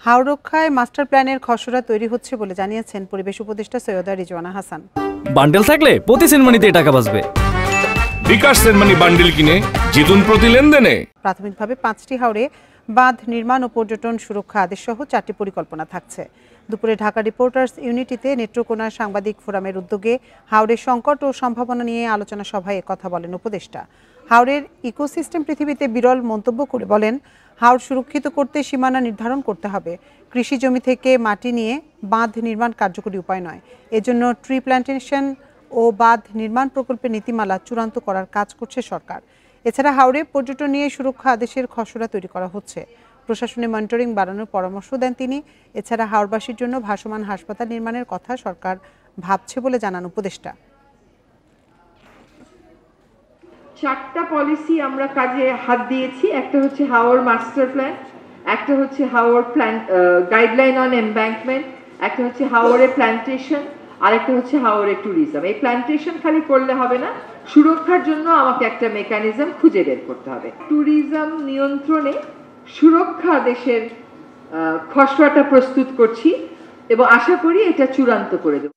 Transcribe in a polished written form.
হাওর রক্ষায় মাস্টার প্ল্যানের খসড়া তৈরি হচ্ছে বলে জানিয়েছেন পরিবেশ উপদেষ্টা সৈয়দা রিজওয়ানা হাসান। বান্ডেল থাকলে প্রতি সেনমানিতে টাকা বাঁচবে। বিকাশ সেনমানি বান্ডেল কিনে জিতুন প্রতি লেনদেনে। প্রাথমিকভাবে 5টি হাওরে বাঁধ নির্মাণ ও পর্যটন সুরক্ষা আদেশ সহ 4টি পরিকল্পনা থাকছে। দুপুরে ঢাকা রিপোর্টার্স ইউনিটিতে নেত্রকোনা সাংবাদিক ফোরামের উদ্যোগে হাওরের সংকট ও সম্ভাবনা নিয়ে আলোচনা সভায় কথা বলেন উপদেষ্টা। হাওরের ইকোসিস্টেম পৃথিবীতে বিরল মন্তব্য করে বলেন, হাওর সুরক্ষিত করতে সীমানা নির্ধারণ করতে হবে। কৃষি জমি থেকে মাটি নিয়ে বাঁধ নির্মাণ কার্যকরী উপায় নয়। এজন্য ট্রি প্ল্যান্টেশন ও বাঁধ নির্মাণ প্রকল্পের নীতিমালা চূড়ান্ত করার কাজ করছে সরকার। এছাড়া হাওরে পর্যটন নিয়ে সুরক্ষা আদেশের খসড়া তৈরি করা হচ্ছে। প্রশাসনে মনিটরিং বাড়ানোর পরামর্শ দেন তিনি। এছাড়া হাওরবাসীর জন্য ভাসমান হাসপাতাল নির্মাণের কথা সরকার ভাবছে বলে জানান উপদেষ্টা। 4টা পলিসি আমরা কাজে হাত দিয়েছি। একটা হচ্ছে হাওর মাস্টার প্ল্যান, একটা হচ্ছে হাওর প্ল্যান গাইডলাইন অন এমব্যাঙ্কমেন্ট, একটা হচ্ছে হাওরে প্ল্যান্টেশন, আরেকটা হচ্ছে হাওরে ট্যুরিজম। এই প্ল্যান্টেশন খালি করলে হবে না, সুরক্ষার জন্য আমাকে একটা মেকানিজম খুঁজে বের করতে হবে। ট্যুরিজম নিয়ন্ত্রণে সুরক্ষা আদেশের খসড়াটা প্রস্তুত করছি এবং আশা করি এটা চূড়ান্ত করে দেব।